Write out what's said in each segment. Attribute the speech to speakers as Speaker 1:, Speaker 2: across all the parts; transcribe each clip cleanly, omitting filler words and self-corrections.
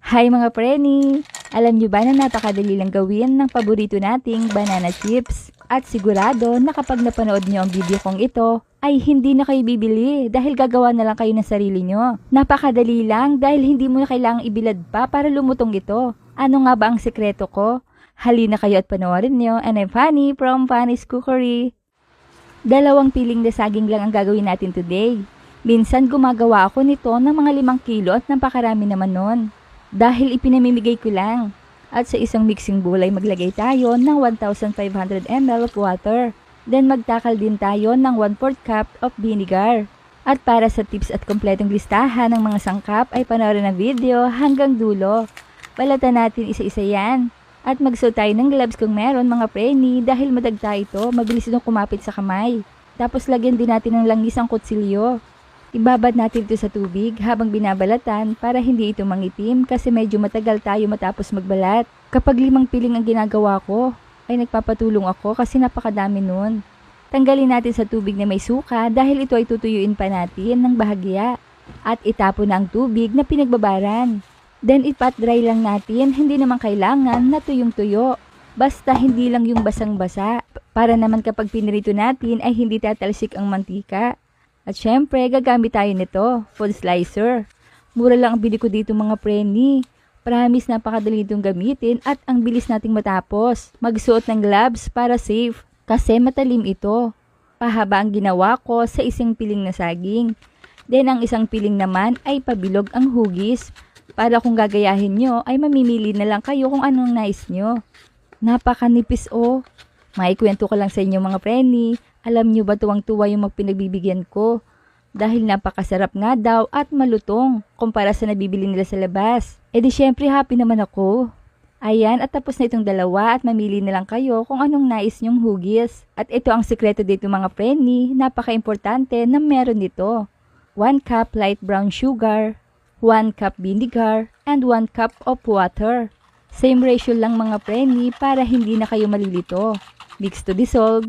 Speaker 1: Hi mga preni! Alam niyo ba na napakadali lang gawin ng paborito nating banana chips? At sigurado na kapag napanood niyo ang video kong ito, ay hindi na kayo bibili dahil gagawa na lang kayo ng sarili niyo. Napakadali lang dahil hindi mo na kailangang ibilad pa para lumutong ito. Ano nga ba ang sekreto ko? Halina kayo at panoorin niyo, and I'm Fanny from Fanny's Cookery. Dalawang piling na saging lang ang gagawin natin today. Minsan gumagawa ako nito ng mga 5 kilo at napakarami naman nun. Dahil ipinamimigay ko lang. At sa isang mixing bowl ay maglagay tayo ng 1,500 ml of water. Then magtakal din tayo ng 1/4 cup of vinegar. At para sa tips at kompletong listahan ng mga sangkap ay panoorin ang video hanggang dulo. Balatan natin isa-isa yan. At magsuot tayo ng gloves kung meron mga preni dahil madagta ito, mabilis itong kumapit sa kamay. Tapos lagyan din natin ng langis ang kutsilyo. Ibabad natin ito sa tubig habang binabalatan para hindi ito mangitim kasi medyo matagal tayo matapos magbalat. Kapag 5 piling ang ginagawa ko, ay nagpapatulong ako kasi napakadami nun. Tanggalin natin sa tubig na may suka dahil ito ay tutuyuin pa natin ng bahagya. At itapon na ang tubig na pinagbabaran. Then ipat dry lang natin, hindi naman kailangan na tuyong-tuyo. Basta hindi lang yung basang-basa para naman kapag pinirito natin ay hindi tatalsik ang mantika. At syempre, gagamit tayo nito, food slicer. Mura lang ang bili ko dito mga preni. Promise napakadali itong gamitin at ang bilis nating matapos. Magsuot ng gloves para safe kasi matalim ito. Pahaba ang ginawa ko sa isang piling na saging. Then ang isang piling naman ay pabilog ang hugis. Para kung gagayahin nyo ay mamimili na lang kayo kung anong nais nyo. Napakanipis oh. Maikwento ko lang sa inyo mga preni. Alam nyo ba tuwang-tuwa yung magpinagbibigyan ko? Dahil napakasarap nga daw at malutong kumpara sa nabibili nila sa labas. E di syempre happy naman ako. Ayan at tapos na itong dalawa at mamili na lang kayo kung anong nais nyong hugis. At ito ang sekreto dito mga preni, napaka-importante na meron dito. 1 cup light brown sugar, 1 cup vinegar, and 1 cup of water. Same ratio lang mga preni para hindi na kayo malilito. Mix to dissolve.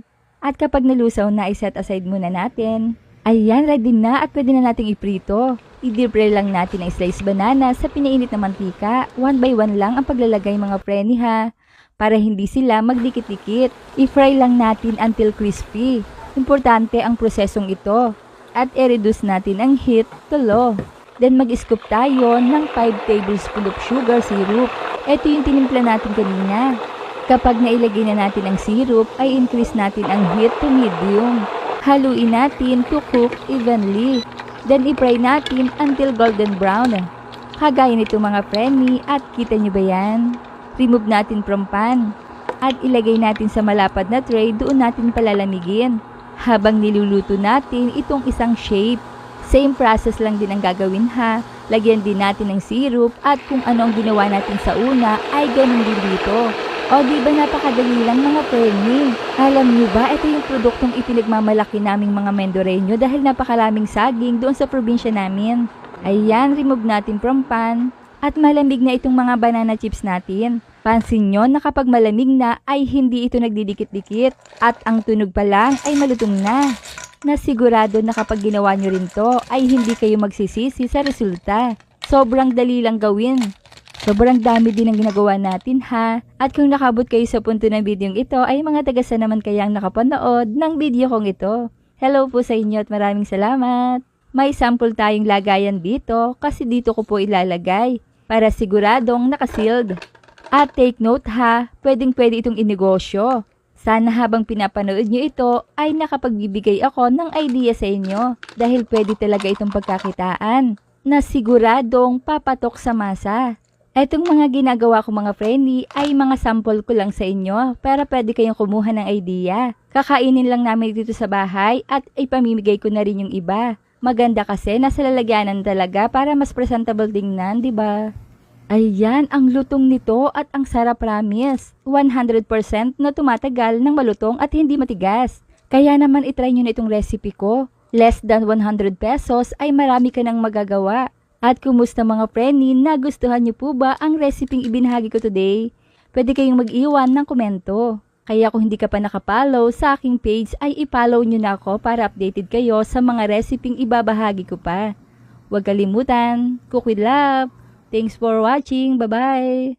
Speaker 1: At kapag nalusaw na, i-set aside muna natin. Ayan, ready na at pwede na nating iprito. I-deep fry lang natin ang sliced banana sa pinainit na mantika. 1 by 1 lang ang paglalagay mga preni ha. Para hindi sila magdikit-dikit. I-fry lang natin until crispy. Importante ang prosesong ito. At i-reduce natin ang heat to low. Then mag-scoop tayo ng 5 tablespoon of sugar syrup. Ito yung tinimpla natin kanina. Kapag nailagay na natin ang syrup, ay increase natin ang heat to medium. Haluin natin to cook evenly. Then i-fry natin until golden brown. Kagaya nito mga preni at kita nyo ba yan? Remove natin from pan. At ilagay natin sa malapad na tray, doon natin palalamigin. Habang niluluto natin itong isang shape. Same process lang din ang gagawin ha. Lagyan din natin ng syrup at kung ano ang ginawa natin sa una ay ganun din dito. O diba napakadali lang mga preni? Alam nyo ba, ito yung produktong ipinagmamalaki naming mga Mendoreño dahil napakaraming saging doon sa probinsya namin. Ayan, remove natin from pan. At malamig na itong mga banana chips natin. Pansin nyo na kapag malamig na ay hindi ito nagdidikit-dikit. At ang tunog pa lang ay malutong na. Nasigurado na kapag ginawa nyo rin to ay hindi kayo magsisisi sa resulta. Sobrang dali lang gawin. Sobrang dami din ang ginagawa natin ha. At kung nakabot kayo sa punto ng videong ito ay mga tagasa naman kayang nakapanood ng video kong ito. Hello po sa inyo at maraming salamat. May sample tayong lagayan dito kasi dito ko po ilalagay para siguradong nakasealed. At take note ha, pwedeng-pwede itong inegosyo. Sana habang pinapanood nyo ito ay nakapagbibigay ako ng idea sa inyo dahil pwede talaga itong pagkakitaan na siguradong papatok sa masa. Etong mga ginagawa ko mga preni ay mga sample ko lang sa inyo para pwede kayong kumuha ng idea. Kakainin lang namin dito sa bahay at ipamimigay ko na rin yung iba. Maganda kasi nasa lalagyanan talaga para mas presentable tingnan, di ba? Ayan, ang lutong nito at ang sarap promise. 100% na tumatagal ng malutong at hindi matigas. Kaya naman itry nyo na itong recipe ko. Less than 100 pesos ay marami ka nang magagawa. At kumusta mga preni, nagustuhan niyo po ba ang reseping ibinahagi ko today? Pwede kayong mag-iwan ng komento. Kaya kung hindi ka pa nakapollow sa aking page ay i-follow nyo na ako para updated kayo sa mga reseping ibabahagi ko pa. Huwag kalimutan, cook with love. Thanks for watching. Bye-bye!